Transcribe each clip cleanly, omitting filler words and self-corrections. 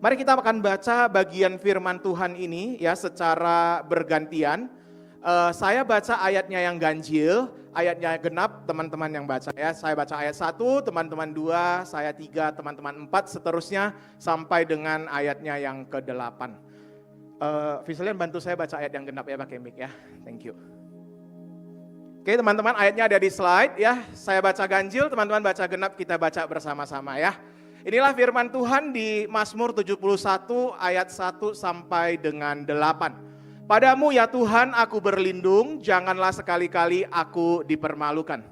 Mari kita akan baca bagian firman Tuhan ini ya secara bergantian. Saya baca ayatnya yang ganjil, ayatnya genap, teman-teman yang baca ya. Saya baca ayat 1, teman-teman 2, saya 3, teman-teman 4, seterusnya sampai dengan ayatnya yang ke-8. Visualian bantu saya baca ayat yang genap ya pakai mic ya. Thank you. Oke teman-teman, ayatnya ada di slide ya. Saya baca ganjil, teman-teman baca genap, kita baca bersama-sama ya. Inilah firman Tuhan di Mazmur 71 ayat 1 sampai dengan 8. Padamu ya Tuhan aku berlindung, janganlah sekali-kali aku dipermalukan.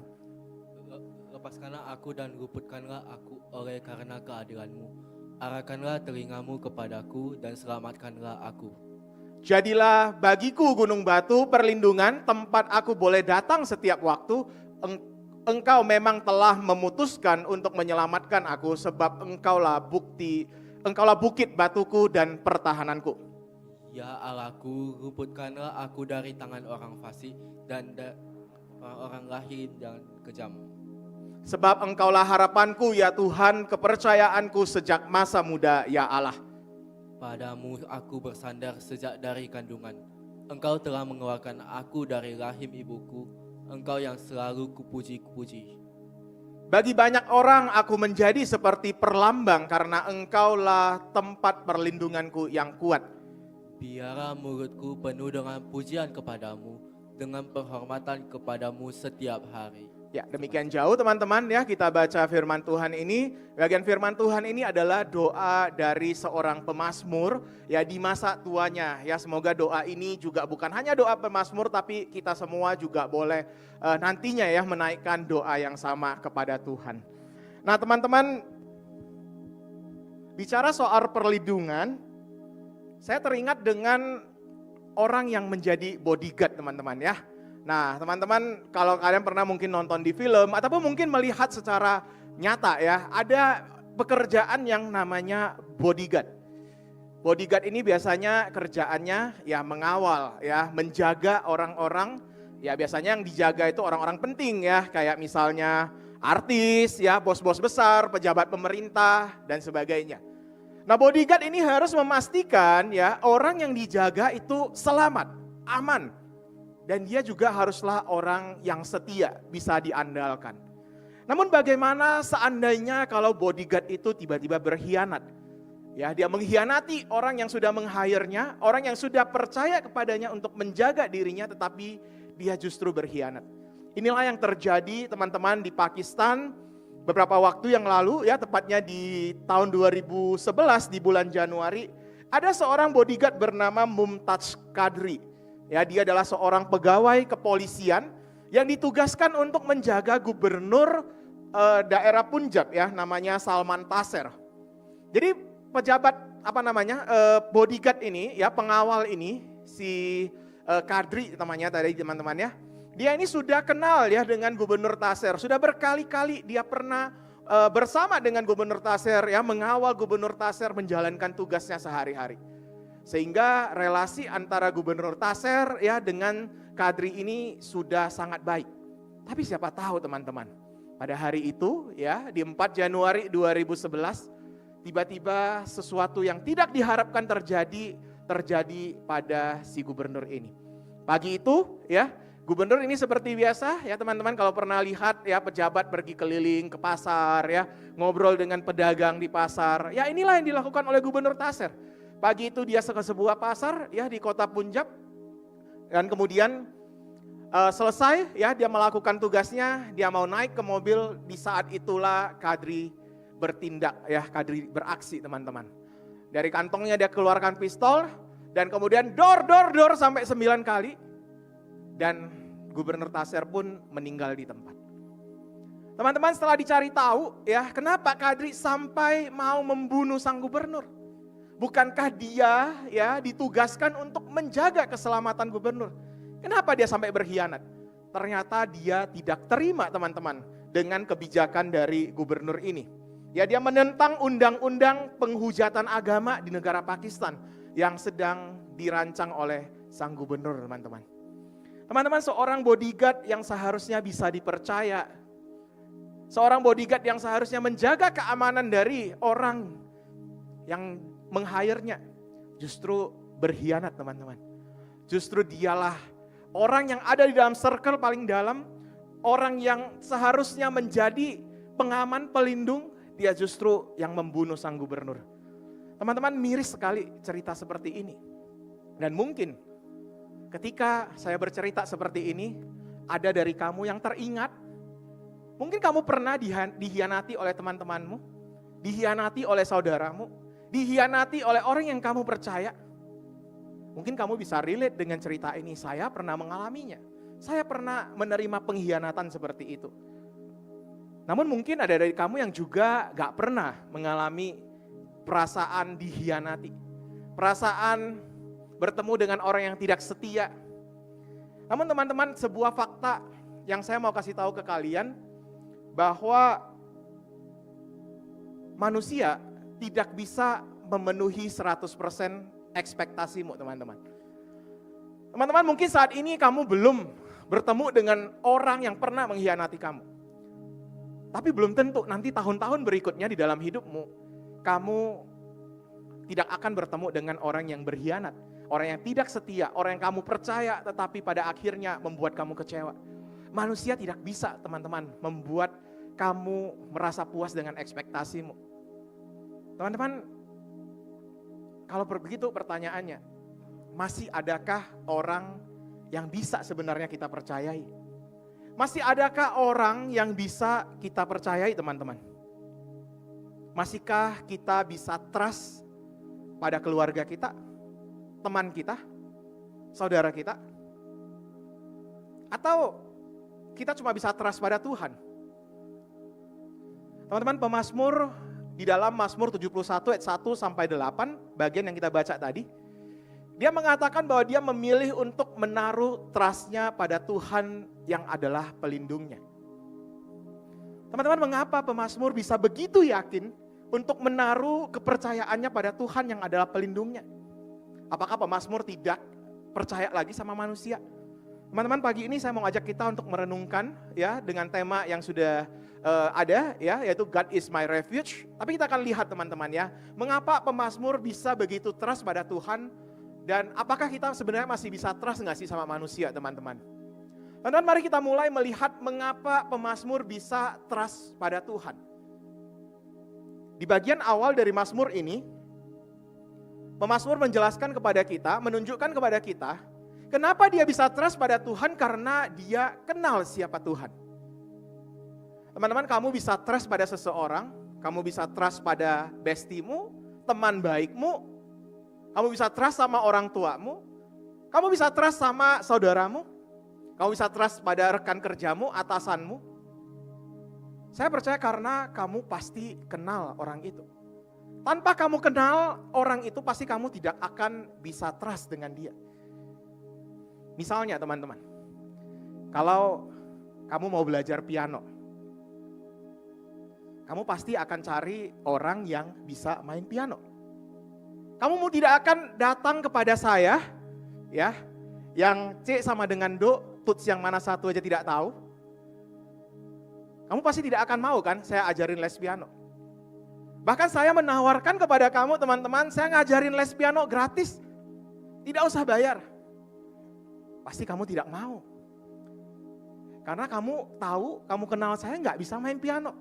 Lepaskanlah aku dan luputkanlah aku oleh karena keadilan-Mu. Arahkanlah telingamu kepadaku dan selamatkanlah aku. Jadilah bagiku gunung batu perlindungan, tempat aku boleh datang setiap waktu. Engkau memang telah memutuskan untuk menyelamatkan aku, sebab engkaulah bukit batuku dan pertahananku. Ya Allahku, luputkanlah aku dari tangan orang fasik dan orang lahir dan kejam. Sebab engkaulah harapanku ya Tuhan, kepercayaanku sejak masa muda ya Allah. Padamu aku bersandar sejak dari kandungan. Engkau telah mengeluarkan aku dari rahim ibuku. Engkau yang selalu kupuji. Bagi banyak orang aku menjadi seperti perlambang karena engkaulah tempat perlindunganku yang kuat. Biarlah mulutku penuh dengan pujian kepadamu, dengan penghormatan kepadamu setiap hari. Ya, demikian jauh teman-teman ya kita baca firman Tuhan ini. Bagian firman Tuhan ini adalah doa dari seorang pemazmur ya di masa tuanya. Ya, semoga doa ini juga bukan hanya doa pemazmur tapi kita semua juga boleh nantinya ya menaikkan doa yang sama kepada Tuhan. Nah, teman-teman, bicara soal perlindungan, saya teringat dengan orang yang menjadi bodyguard teman-teman ya. Nah teman-teman kalau kalian pernah mungkin nonton di film ataupun mungkin melihat secara nyata ya, ada pekerjaan yang namanya bodyguard. Bodyguard ini biasanya kerjaannya ya mengawal ya, menjaga orang-orang, ya biasanya yang dijaga itu orang-orang penting ya, kayak misalnya artis ya, bos-bos besar, pejabat pemerintah dan sebagainya. Nah bodyguard ini harus memastikan ya orang yang dijaga itu selamat, aman. Dan dia juga haruslah orang yang setia, bisa diandalkan. Namun bagaimana seandainya kalau bodyguard itu tiba-tiba berkhianat? Ya, dia mengkhianati orang yang sudah meng-hire-nya, orang yang sudah percaya kepadanya untuk menjaga dirinya, tetapi dia justru berkhianat. Inilah yang terjadi teman-teman di Pakistan beberapa waktu yang lalu, ya tepatnya di tahun 2011 di bulan Januari, ada seorang bodyguard bernama Mumtaz Qadri. Ya, dia adalah seorang pegawai kepolisian yang ditugaskan untuk menjaga gubernur daerah Punjab ya, namanya Salman Taseer. Jadi pejabat bodyguard ini ya, pengawal ini si Qadri namanya tadi teman-teman ya. Dia ini sudah kenal ya dengan gubernur Taseer, sudah berkali-kali dia pernah bersama dengan gubernur Taseer ya, mengawal gubernur Taseer menjalankan tugasnya sehari-hari. Sehingga relasi antara gubernur Taseer ya dengan Qadri ini sudah sangat baik. Tapi siapa tahu teman-teman, pada hari itu ya di 4 Januari 2011 tiba-tiba sesuatu yang tidak diharapkan terjadi pada si gubernur ini. Pagi itu ya, gubernur ini seperti biasa ya teman-teman, kalau pernah lihat ya pejabat pergi keliling ke pasar ya, ngobrol dengan pedagang di pasar. Ya inilah yang dilakukan oleh gubernur Taseer. Pagi itu dia ke sebuah pasar ya di kota Punjab, dan kemudian selesai ya dia melakukan tugasnya, dia mau naik ke mobil, di saat itulah Qadri bertindak ya, Qadri beraksi teman-teman. Dari kantongnya dia keluarkan pistol dan kemudian dor sampai 9 kali, dan gubernur Taseer pun meninggal di tempat. Teman-teman, setelah dicari tahu ya, kenapa Qadri sampai mau membunuh sang gubernur? Bukankah dia ya ditugaskan untuk menjaga keselamatan gubernur? Kenapa dia sampai berkhianat? Ternyata dia tidak terima teman-teman dengan kebijakan dari gubernur ini. Ya, dia menentang undang-undang penghujatan agama di negara Pakistan yang sedang dirancang oleh sang gubernur teman-teman. Teman-teman, seorang bodyguard yang seharusnya bisa dipercaya, seorang bodyguard yang seharusnya menjaga keamanan dari orang yang meng-hire-nya justru berkhianat teman-teman. Justru dialah orang yang ada di dalam circle paling dalam, orang yang seharusnya menjadi pengaman, pelindung, dia justru yang membunuh sang gubernur. Teman-teman, miris sekali cerita seperti ini. Dan mungkin ketika saya bercerita seperti ini, ada dari kamu yang teringat, mungkin kamu pernah dihianati oleh teman-temanmu, dihianati oleh saudaramu, dihianati oleh orang yang kamu percaya. Mungkin kamu bisa relate dengan cerita ini, saya pernah mengalaminya. Saya pernah menerima pengkhianatan seperti itu. Namun mungkin ada dari kamu yang juga gak pernah mengalami perasaan dihianati. Perasaan bertemu dengan orang yang tidak setia. Namun teman-teman, sebuah fakta yang saya mau kasih tahu ke kalian, bahwa manusia tidak bisa memenuhi 100% ekspektasimu teman-teman. Teman-teman, mungkin saat ini kamu belum bertemu dengan orang yang pernah mengkhianati kamu. Tapi belum tentu nanti tahun-tahun berikutnya di dalam hidupmu, kamu tidak akan bertemu dengan orang yang berkhianat. Orang yang tidak setia, orang yang kamu percaya tetapi pada akhirnya membuat kamu kecewa. Manusia tidak bisa teman-teman membuat kamu merasa puas dengan ekspektasimu. Teman-teman, kalau begitu pertanyaannya, masih adakah orang yang bisa sebenarnya kita percayai? Masih adakah orang yang bisa kita percayai teman-teman? Masihkah kita bisa trust pada keluarga kita, teman kita, saudara kita? Atau kita cuma bisa trust pada Tuhan? Teman-teman, pemazmur di dalam Mazmur 71 ayat 1 sampai 8, bagian yang kita baca tadi, dia mengatakan bahwa dia memilih untuk menaruh trust-nya pada Tuhan yang adalah pelindungnya. Teman-teman, mengapa pemazmur bisa begitu yakin untuk menaruh kepercayaannya pada Tuhan yang adalah pelindungnya? Apakah pemazmur tidak percaya lagi sama manusia? Teman-teman, pagi ini saya mau ajak kita untuk merenungkan ya dengan tema yang sudah ada ya, yaitu God is my refuge. Tapi kita akan lihat teman-teman ya, mengapa pemazmur bisa begitu trust pada Tuhan, dan apakah kita sebenarnya masih bisa trust nggak sih sama manusia teman-teman? Teman-teman, mari kita mulai melihat mengapa pemazmur bisa trust pada Tuhan. Di bagian awal dari Mazmur ini, pemazmur menjelaskan kepada kita, menunjukkan kepada kita, kenapa dia bisa trust pada Tuhan, karena dia kenal siapa Tuhan. Teman-teman, kamu bisa trust pada seseorang, kamu bisa trust pada bestimu, teman baikmu, kamu bisa trust sama orang tuamu, kamu bisa trust sama saudaramu, kamu bisa trust pada rekan kerjamu, atasanmu. Saya percaya karena kamu pasti kenal orang itu. Tanpa kamu kenal orang itu, pasti kamu tidak akan bisa trust dengan dia. Misalnya teman-teman, kalau kamu mau belajar piano, kamu pasti akan cari orang yang bisa main piano. Kamu tidak akan datang kepada saya, ya, yang C sama dengan Do, tuts yang mana satu aja tidak tahu. Kamu pasti tidak akan mau kan saya ajarin les piano. Bahkan saya menawarkan kepada kamu teman-teman, saya ngajarin les piano gratis, tidak usah bayar. Pasti kamu tidak mau. Karena kamu tahu, kamu kenal saya nggak bisa main piano.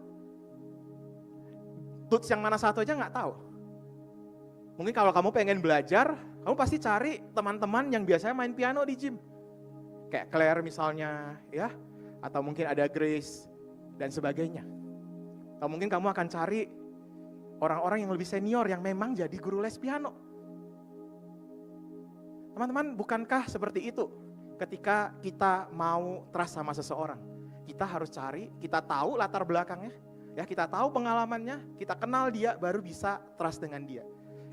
Tuts yang mana satu aja nggak tahu. Mungkin kalau kamu pengen belajar, kamu pasti cari teman-teman yang biasanya main piano di gym. Kayak Claire misalnya, ya, atau mungkin ada Grace dan sebagainya. Atau mungkin kamu akan cari orang-orang yang lebih senior yang memang jadi guru les piano. Teman-teman, bukankah seperti itu ketika kita mau trust sama seseorang? Kita harus cari, kita tahu latar belakangnya, ya, kita tahu pengalamannya, kita kenal dia, baru bisa trust dengan dia.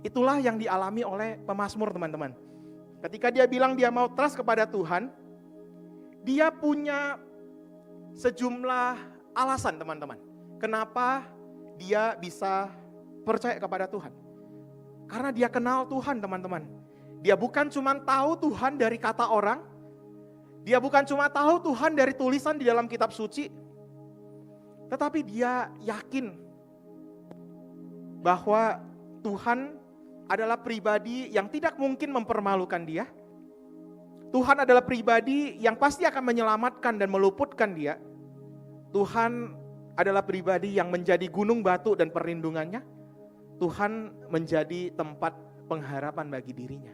Itulah yang dialami oleh pemazmur teman-teman. Ketika dia bilang dia mau trust kepada Tuhan, dia punya sejumlah alasan teman-teman. Kenapa dia bisa percaya kepada Tuhan? Karena dia kenal Tuhan teman-teman. Dia bukan cuma tahu Tuhan dari kata orang, dia bukan cuma tahu Tuhan dari tulisan di dalam kitab suci, tetapi dia yakin bahwa Tuhan adalah pribadi yang tidak mungkin mempermalukan dia. Tuhan adalah pribadi yang pasti akan menyelamatkan dan meluputkan dia. Tuhan adalah pribadi yang menjadi gunung batu dan perlindungannya. Tuhan menjadi tempat pengharapan bagi dirinya.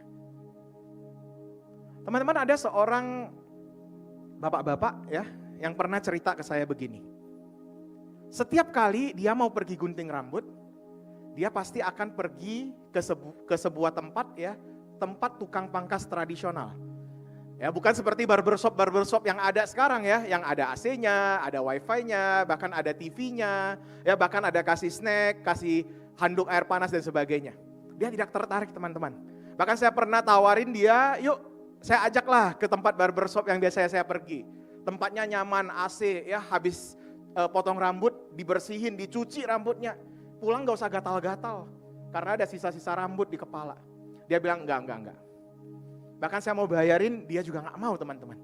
Teman-teman, ada seorang bapak-bapak ya yang pernah cerita ke saya begini. Setiap kali dia mau pergi gunting rambut, dia pasti akan pergi ke sebuah tempat ya, tempat tukang pangkas tradisional. Ya, bukan seperti barbershop yang ada sekarang ya, yang ada AC-nya, ada wifi-nya, bahkan ada TV-nya, ya bahkan ada kasih snack, kasih handuk air panas dan sebagainya. Dia tidak tertarik, teman-teman. Bahkan saya pernah tawarin dia, yuk saya ajaklah ke tempat barbershop yang biasa saya pergi. Tempatnya nyaman, AC, ya habis potong rambut, dibersihin, dicuci rambutnya. Pulang gak usah gatal-gatal, karena ada sisa-sisa rambut di kepala. Dia bilang enggak. Bahkan saya mau bayarin, dia juga gak mau, teman-teman.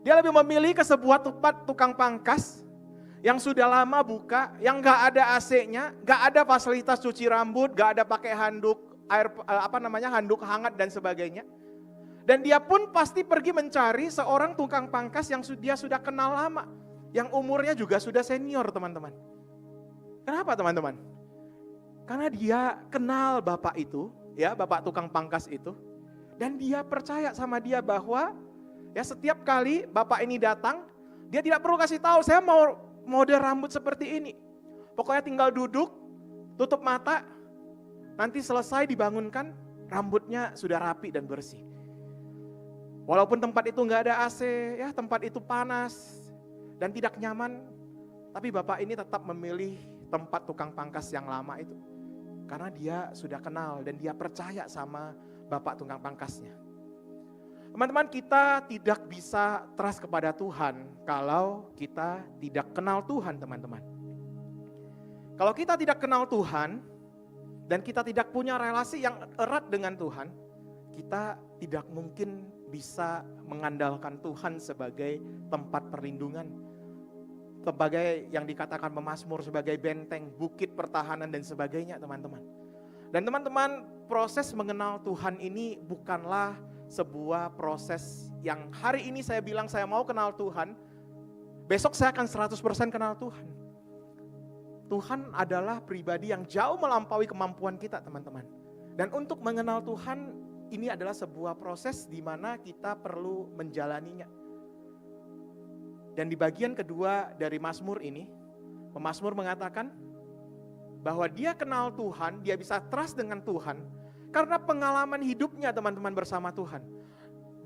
Dia lebih memilih ke sebuah tempat tukang pangkas yang sudah lama buka, yang gak ada AC-nya, gak ada fasilitas cuci rambut, gak ada pakai handuk handuk hangat dan sebagainya. Dan dia pun pasti pergi mencari seorang tukang pangkas yang dia sudah kenal lama, yang umurnya juga sudah senior, teman-teman. Kenapa, teman-teman? Karena dia kenal bapak itu, ya bapak tukang pangkas itu. Dan dia percaya sama dia bahwa ya setiap kali bapak ini datang, dia tidak perlu kasih tahu saya mau model rambut seperti ini. Pokoknya tinggal duduk, tutup mata, nanti selesai dibangunkan, rambutnya sudah rapi dan bersih. Walaupun tempat itu nggak ada AC, ya tempat itu panas dan tidak nyaman, tapi bapak ini tetap memilih tempat tukang pangkas yang lama itu. Karena dia sudah kenal dan dia percaya sama bapak tukang pangkasnya. Teman-teman, kita tidak bisa trust kepada Tuhan kalau kita tidak kenal Tuhan, teman-teman. Kalau kita tidak kenal Tuhan dan kita tidak punya relasi yang erat dengan Tuhan, kita tidak mungkin bisa mengandalkan Tuhan sebagai tempat perlindungan. Sebagai yang dikatakan pemazmur, sebagai benteng, bukit pertahanan dan sebagainya, teman-teman. Dan teman-teman, proses mengenal Tuhan ini bukanlah sebuah proses yang hari ini saya bilang saya mau kenal Tuhan, besok saya akan 100% kenal Tuhan. Tuhan adalah pribadi yang jauh melampaui kemampuan kita, teman-teman. Dan untuk mengenal Tuhan, ini adalah sebuah proses di mana kita perlu menjalaninya. Dan di bagian kedua dari Mazmur ini, pemazmur mengatakan bahwa dia kenal Tuhan, dia bisa trust dengan Tuhan karena pengalaman hidupnya, teman-teman, bersama Tuhan.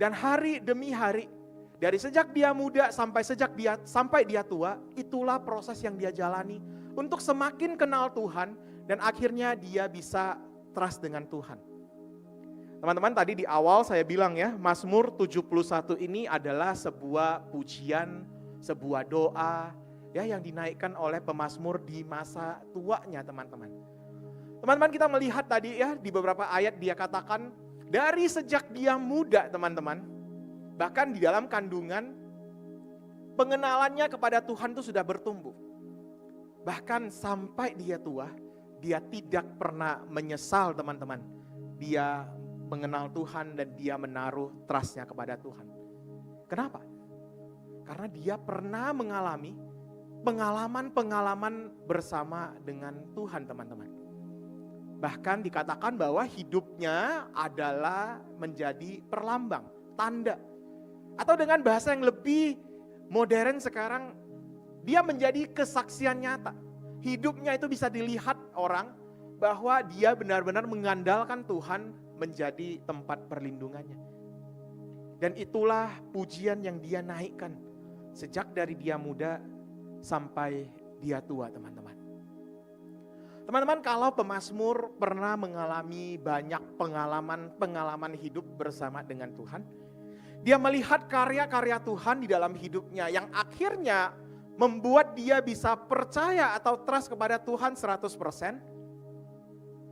Dan hari demi hari, dari sejak dia muda sampai dia tua, itulah proses yang dia jalani untuk semakin kenal Tuhan dan akhirnya dia bisa trust dengan Tuhan. Teman-teman, tadi di awal saya bilang ya, Mazmur 71 ini adalah sebuah pujian, sebuah doa ya yang dinaikkan oleh pemazmur di masa tuanya, teman-teman. Teman-teman, kita melihat tadi ya di beberapa ayat dia katakan dari sejak dia muda, teman-teman, bahkan di dalam kandungan pengenalannya kepada Tuhan itu sudah bertumbuh. Bahkan sampai dia tua, dia tidak pernah menyesal, teman-teman. Dia mengenal Tuhan dan dia menaruh trust-nya kepada Tuhan. Kenapa? Karena dia pernah mengalami pengalaman-pengalaman bersama dengan Tuhan, teman-teman. Bahkan dikatakan bahwa hidupnya adalah menjadi perlambang, tanda. Atau dengan bahasa yang lebih modern sekarang, dia menjadi kesaksian nyata. Hidupnya itu bisa dilihat orang bahwa dia benar-benar mengandalkan Tuhan menjadi tempat perlindungannya. Dan itulah pujian yang dia naikkan sejak dari dia muda sampai dia tua, teman-teman. Teman-teman, kalau pemazmur pernah mengalami banyak pengalaman hidup bersama dengan Tuhan, dia melihat karya-karya Tuhan di dalam hidupnya yang akhirnya membuat dia bisa percaya atau trust kepada Tuhan 100%.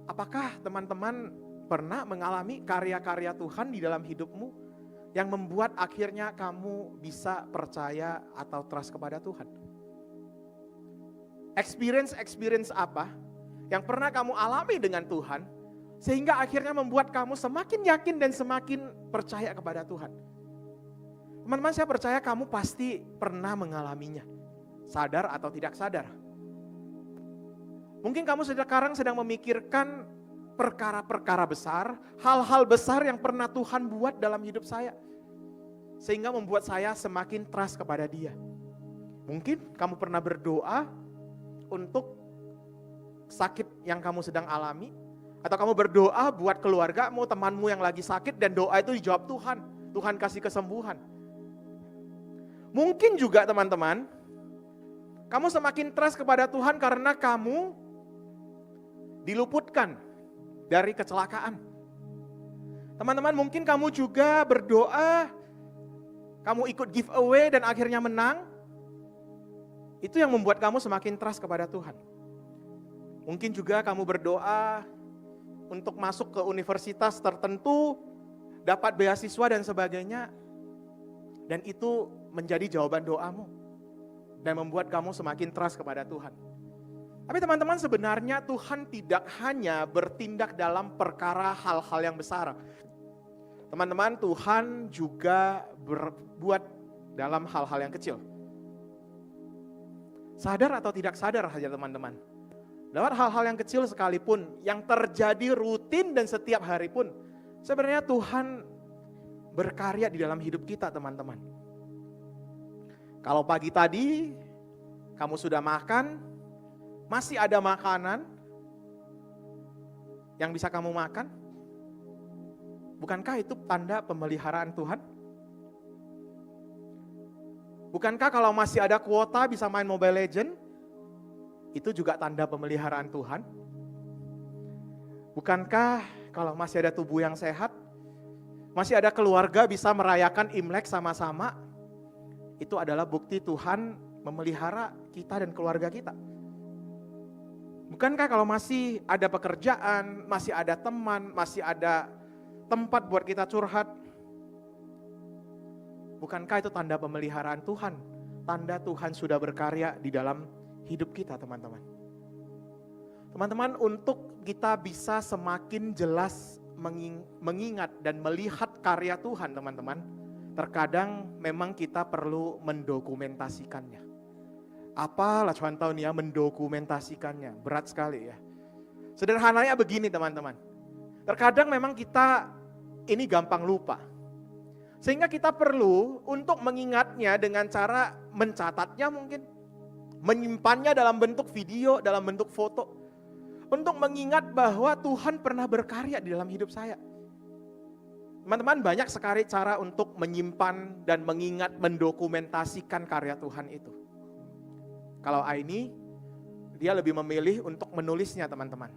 Apakah teman-teman pernah mengalami karya-karya Tuhan di dalam hidupmu yang membuat akhirnya kamu bisa percaya atau trust kepada Tuhan? Experience apa yang pernah kamu alami dengan Tuhan Sehingga akhirnya membuat kamu semakin yakin dan semakin percaya kepada Tuhan. Teman-teman, saya percaya kamu pasti pernah mengalaminya. Sadar atau tidak sadar. Mungkin kamu sekarang sedang memikirkan perkara-perkara besar, hal-hal besar yang pernah Tuhan buat dalam hidup saya. Sehingga membuat saya semakin trust kepada Dia. Mungkin kamu pernah berdoa untuk sakit yang kamu sedang alami. Atau kamu berdoa buat keluargamu, temanmu yang lagi sakit, dan doa itu dijawab Tuhan. Tuhan kasih kesembuhan. Mungkin juga teman-teman, kamu semakin trust kepada Tuhan karena kamu diluputkan dari kecelakaan. Teman-teman, mungkin kamu juga berdoa, kamu ikut giveaway dan akhirnya menang. Itu yang membuat kamu semakin trust kepada Tuhan. Mungkin juga kamu berdoa untuk masuk ke universitas tertentu, dapat beasiswa dan sebagainya. Dan itu menjadi jawaban doamu. Dan membuat kamu semakin trust kepada Tuhan. Tapi teman-teman, sebenarnya Tuhan tidak hanya bertindak dalam perkara hal-hal yang besar. Teman-teman, Tuhan juga berbuat dalam hal-hal yang kecil. Sadar atau tidak sadar saja teman-teman. Lewat hal-hal yang kecil sekalipun, yang terjadi rutin dan setiap hari pun, sebenarnya Tuhan berkarya di dalam hidup kita teman-teman. Kalau pagi tadi, kamu sudah makan, masih ada makanan yang bisa kamu makan, bukankah itu tanda pemeliharaan Tuhan? Bukankah kalau masih ada kuota bisa main Mobile Legends, itu juga tanda pemeliharaan Tuhan? Bukankah kalau masih ada tubuh yang sehat, masih ada keluarga bisa merayakan Imlek sama-sama, itu adalah bukti Tuhan memelihara kita dan keluarga kita? Bukankah kalau masih ada pekerjaan, masih ada teman, masih ada tempat buat kita curhat, bukankah itu tanda pemeliharaan Tuhan? Tanda Tuhan sudah berkarya di dalam hidup kita teman-teman. Teman-teman, untuk kita bisa semakin jelas mengingat dan melihat karya Tuhan teman-teman, terkadang memang kita perlu mendokumentasikannya. Apalah contoh nih ya, mendokumentasikannya, berat sekali ya. Sederhananya begini teman-teman, terkadang memang kita ini gampang lupa. Sehingga kita perlu untuk mengingatnya dengan cara mencatatnya mungkin. Menyimpannya dalam bentuk video, dalam bentuk foto. Untuk mengingat bahwa Tuhan pernah berkarya di dalam hidup saya. Teman-teman, banyak sekali cara untuk menyimpan dan mengingat, mendokumentasikan karya Tuhan itu. Kalau Aini, dia lebih memilih untuk menulisnya teman-teman.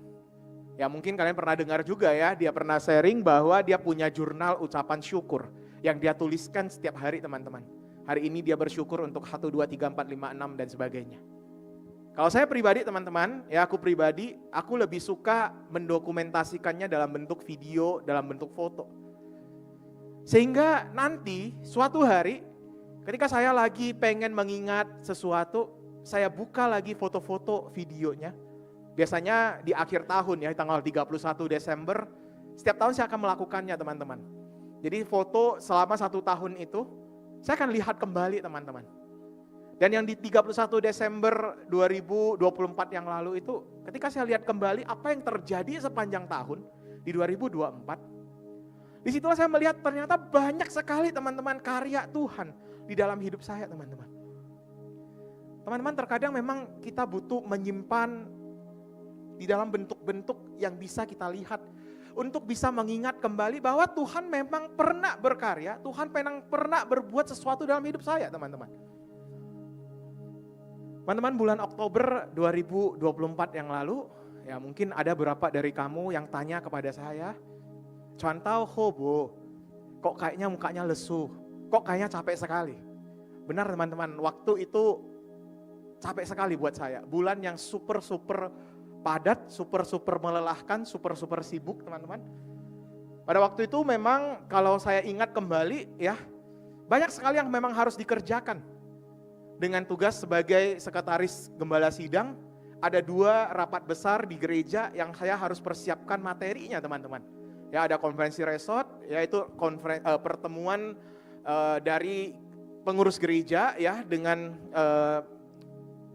Ya mungkin kalian pernah dengar juga ya, dia pernah sharing bahwa dia punya jurnal ucapan syukur yang dia tuliskan setiap hari teman-teman. Hari ini dia bersyukur untuk 1, 2, 3, 4, 5, 6 dan sebagainya. Kalau saya pribadi teman-teman, ya aku pribadi, aku lebih suka mendokumentasikannya dalam bentuk video, dalam bentuk foto. Sehingga nanti suatu hari ketika saya lagi pengen mengingat sesuatu, saya buka lagi foto-foto videonya. Biasanya di akhir tahun ya, tanggal 31 Desember, setiap tahun saya akan melakukannya teman-teman. Jadi foto selama 1 tahun itu, saya akan lihat kembali teman-teman. Dan yang di 31 Desember 2024 yang lalu itu, ketika saya lihat kembali apa yang terjadi sepanjang tahun di 2024, disitulah saya melihat ternyata banyak sekali teman-teman karya Tuhan di dalam hidup saya teman-teman. Teman-teman, terkadang memang kita butuh menyimpan di dalam bentuk-bentuk yang bisa kita lihat untuk bisa mengingat kembali bahwa Tuhan memang pernah berkarya, Tuhan memang pernah berbuat sesuatu dalam hidup saya teman-teman. Teman-teman, bulan Oktober 2024 yang lalu, ya mungkin ada beberapa dari kamu yang tanya kepada saya, "Contoh Hobo, kok kayaknya mukanya lesu, kok kayaknya capek sekali." Benar teman-teman, waktu itu capek sekali buat saya. Bulan yang super padat, super melelahkan, super sibuk teman-teman. Pada waktu itu memang kalau saya ingat kembali ya, banyak sekali yang memang harus dikerjakan. Dengan tugas sebagai sekretaris gembala sidang, ada 2 rapat besar di gereja yang saya harus persiapkan materinya teman-teman. Ya, ada konferensi resort, yaitu pertemuan dari pengurus gereja ya dengan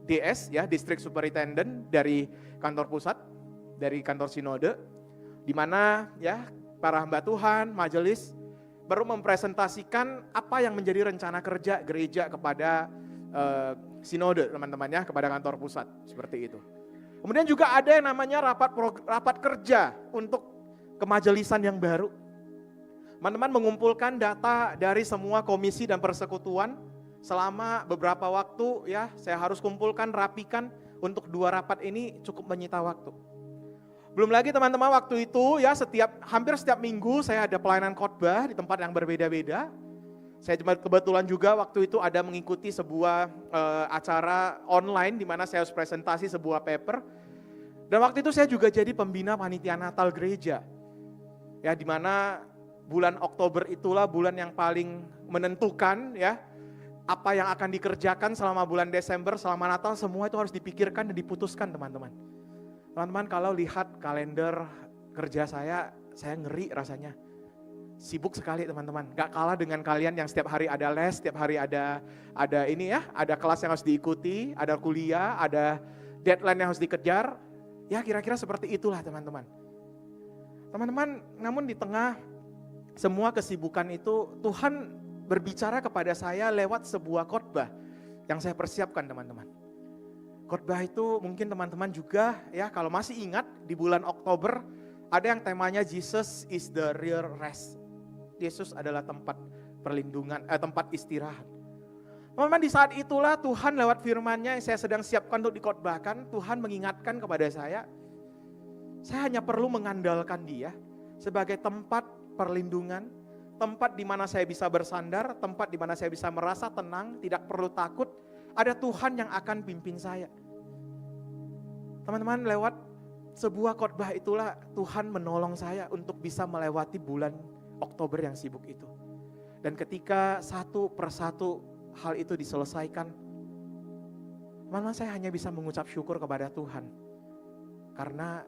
DS ya, District Superintendent dari kantor pusat, dari kantor sinode, di mana ya para hamba Tuhan, majelis baru mempresentasikan apa yang menjadi rencana kerja gereja kepada sinode teman-teman ya, kepada kantor pusat seperti itu. Kemudian juga ada yang namanya rapat kerja untuk kemajelisan yang baru. Teman-teman mengumpulkan data dari semua komisi dan persekutuan selama beberapa waktu ya, saya harus kumpulkan, rapikan untuk 2 rapat ini cukup menyita waktu. Belum lagi teman-teman waktu itu ya hampir setiap minggu saya ada pelayanan khotbah di tempat yang berbeda-beda. Saya kebetulan juga waktu itu ada mengikuti sebuah acara online di mana saya harus presentasi sebuah paper. Dan waktu itu saya juga jadi pembina panitia Natal gereja. Ya, di mana bulan Oktober itulah bulan yang paling menentukan ya, apa yang akan dikerjakan selama bulan Desember, selama Natal, semua itu harus dipikirkan dan diputuskan teman-teman. Teman-teman kalau lihat kalender kerja saya ngeri rasanya. Sibuk sekali teman-teman, gak kalah dengan kalian yang setiap hari ada les, setiap hari ada ini ya, ada kelas yang harus diikuti, ada kuliah, ada deadline yang harus dikejar. Ya kira-kira seperti itulah teman-teman. Teman-teman, namun di tengah semua kesibukan itu, Tuhan berbicara kepada saya lewat sebuah khotbah yang saya persiapkan teman-teman. Khotbah itu mungkin teman-teman juga ya kalau masih ingat di bulan Oktober ada yang temanya Jesus is the real rest. Yesus adalah tempat perlindungan, tempat istirahat. Teman-teman di saat itulah Tuhan lewat firman-Nya yang saya sedang siapkan untuk dikhotbahkan, Tuhan mengingatkan kepada saya hanya perlu mengandalkan Dia sebagai tempat perlindungan, tempat di mana saya bisa bersandar, tempat di mana saya bisa merasa tenang, tidak perlu takut, ada Tuhan yang akan pimpin saya. Teman-teman lewat sebuah khotbah itulah Tuhan menolong saya untuk bisa melewati bulan Oktober yang sibuk itu. Dan ketika satu persatu hal itu diselesaikan, teman-teman saya hanya bisa mengucap syukur kepada Tuhan. Karena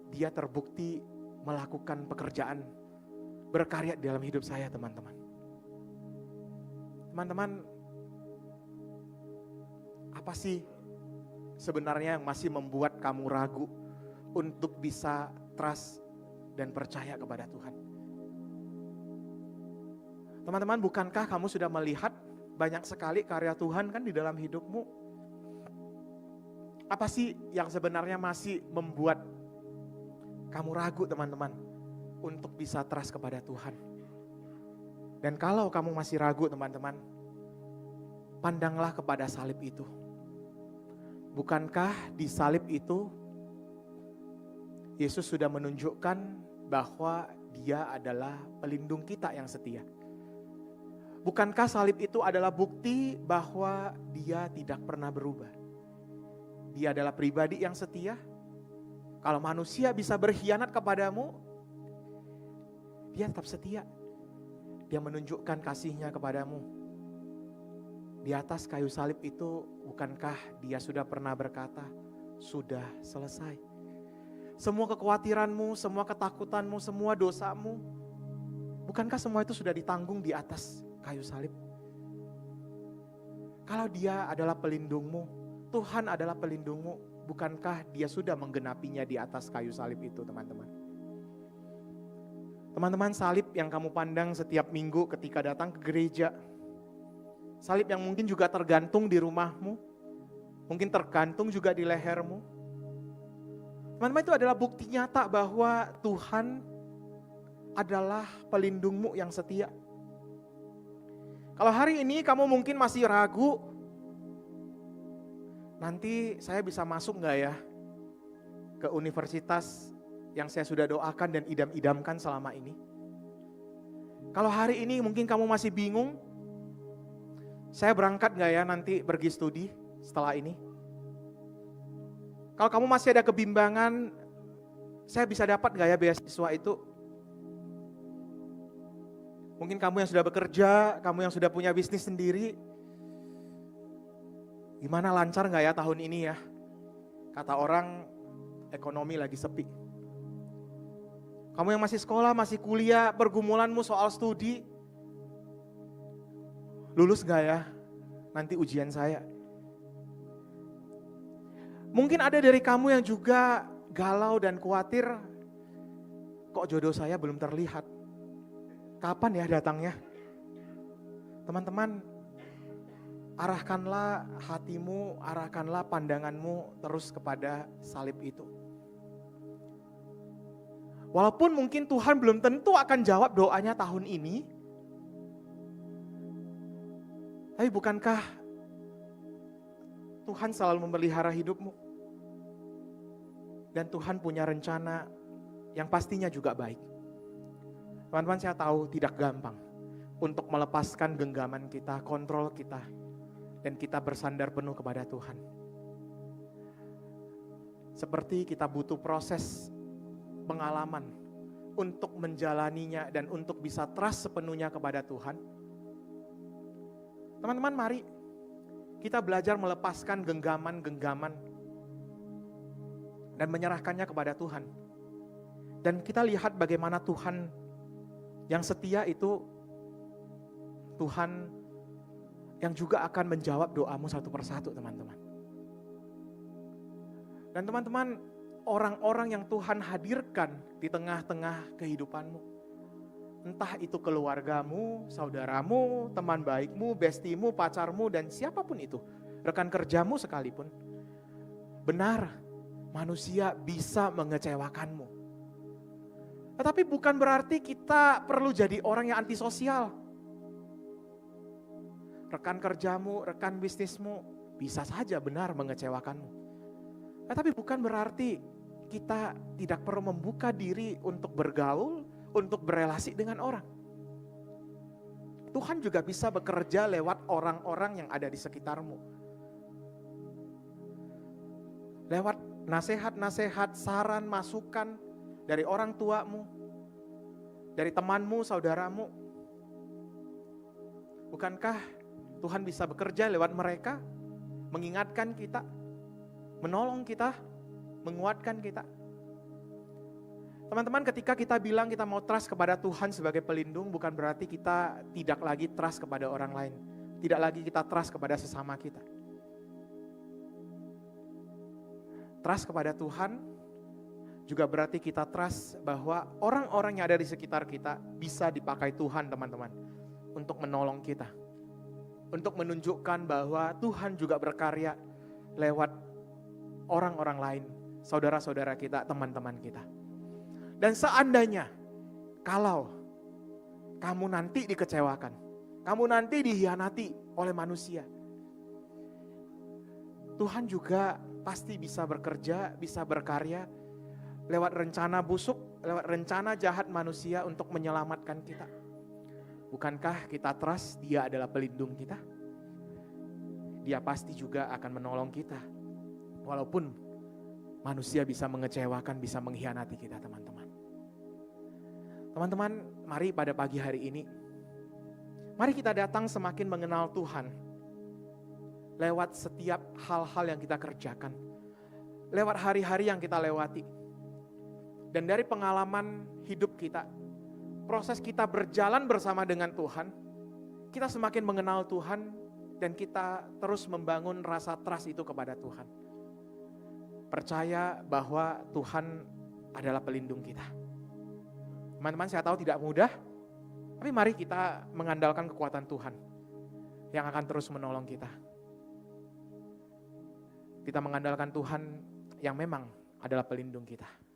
Dia terbukti melakukan pekerjaan berkarya di dalam hidup saya teman-teman. Teman-teman, apa sih sebenarnya yang masih membuat kamu ragu untuk bisa trust dan percaya kepada Tuhan? Teman-teman, bukankah kamu sudah melihat banyak sekali karya Tuhan kan di dalam hidupmu? Apa sih yang sebenarnya masih membuat kamu ragu teman-teman untuk bisa trust kepada Tuhan? Dan kalau kamu masih ragu teman-teman, pandanglah kepada salib itu. Bukankah di salib itu Yesus sudah menunjukkan bahwa Dia adalah pelindung kita yang setia? Bukankah salib itu adalah bukti bahwa Dia tidak pernah berubah? Dia adalah pribadi yang setia. Kalau manusia bisa berkhianat kepadamu, Dia tetap setia. Dia menunjukkan kasih-Nya kepadamu. Di atas kayu salib itu, bukankah Dia sudah pernah berkata, sudah selesai. Semua kekhawatiranmu, semua ketakutanmu, semua dosamu, bukankah semua itu sudah ditanggung di atas kayu salib? Kalau Dia adalah pelindungmu, Tuhan adalah pelindungmu, bukankah Dia sudah menggenapinya di atas kayu salib itu teman-teman? Teman-teman, salib yang kamu pandang setiap minggu ketika datang ke gereja, salib yang mungkin juga tergantung di rumahmu, mungkin tergantung juga di lehermu. Teman-teman, itu adalah bukti nyata bahwa Tuhan adalah pelindungmu yang setia. Kalau hari ini kamu mungkin masih ragu, nanti saya bisa masuk gak ya ke universitas yang saya sudah doakan dan idam-idamkan selama ini? Kalau hari ini mungkin kamu masih bingung, saya berangkat gak ya nanti pergi studi setelah ini? Kalau kamu masih ada kebimbangan, saya bisa dapat gak ya beasiswa itu? Mungkin kamu yang sudah bekerja, kamu yang sudah punya bisnis sendiri, gimana lancar gak ya tahun ini ya? Kata orang, ekonomi lagi sepi. Kamu yang masih sekolah, masih kuliah, pergumulanmu soal studi, lulus gak ya? Nanti ujian saya. Mungkin ada dari kamu yang juga galau dan khawatir, kok jodoh saya belum terlihat? Kapan ya datangnya? Teman-teman, arahkanlah hatimu, arahkanlah pandanganmu terus kepada salib itu. Walaupun mungkin Tuhan belum tentu akan jawab doanya tahun ini, tapi bukankah Tuhan selalu memelihara hidupmu? Dan Tuhan punya rencana yang pastinya juga baik. Teman-teman, saya tahu tidak gampang untuk melepaskan genggaman kita, kontrol kita, dan kita bersandar penuh kepada Tuhan. Seperti kita butuh proses pengalaman untuk menjalaninya dan untuk bisa trust sepenuhnya kepada Tuhan. Teman-teman, mari kita belajar melepaskan genggaman-genggaman dan menyerahkannya kepada Tuhan. Dan kita lihat bagaimana Tuhan yang setia itu Tuhan yang juga akan menjawab doamu satu persatu, teman-teman. Dan teman-teman, orang-orang yang Tuhan hadirkan di tengah-tengah kehidupanmu, entah itu keluargamu, saudaramu, teman baikmu, bestimu, pacarmu, dan siapapun itu, rekan kerjamu sekalipun, benar, manusia bisa mengecewakanmu. Tetapi bukan berarti kita perlu jadi orang yang antisosial. Rekan kerjamu, rekan bisnismu bisa saja benar mengecewakanmu. Tapi bukan berarti kita tidak perlu membuka diri untuk bergaul, untuk berelasi dengan orang. Tuhan juga bisa bekerja lewat orang-orang yang ada di sekitarmu. Lewat nasihat-nasihat, saran, masukan dari orang tuamu, dari temanmu, saudaramu. Bukankah Tuhan bisa bekerja lewat mereka, mengingatkan kita, menolong kita, menguatkan kita. Teman-teman, ketika kita bilang kita mau trust kepada Tuhan sebagai pelindung, bukan berarti kita tidak lagi trust kepada orang lain. Tidak lagi kita trust kepada sesama kita. Trust kepada Tuhan juga berarti kita trust bahwa orang-orang yang ada di sekitar kita bisa dipakai Tuhan, teman-teman, untuk menolong kita. Untuk menunjukkan bahwa Tuhan juga berkarya lewat orang-orang lain, saudara-saudara kita, teman-teman kita. Dan seandainya kalau kamu nanti dikecewakan, kamu nanti dihianati oleh manusia, Tuhan juga pasti bisa bekerja, bisa berkarya lewat rencana busuk, lewat rencana jahat manusia untuk menyelamatkan kita. Bukankah kita trust Dia adalah pelindung kita? Dia pasti juga akan menolong kita. Walaupun manusia bisa mengecewakan, bisa mengkhianati kita, teman-teman. Teman-teman, mari pada pagi hari ini, mari kita datang semakin mengenal Tuhan. Lewat setiap hal-hal yang kita kerjakan. Lewat hari-hari yang kita lewati. Dan dari pengalaman hidup kita, proses kita berjalan bersama dengan Tuhan, kita semakin mengenal Tuhan dan kita terus membangun rasa trust itu kepada Tuhan. Percaya bahwa Tuhan adalah pelindung kita. Teman-teman, saya tahu tidak mudah, tapi mari kita mengandalkan kekuatan Tuhan yang akan terus menolong kita. Kita mengandalkan Tuhan yang memang adalah pelindung kita.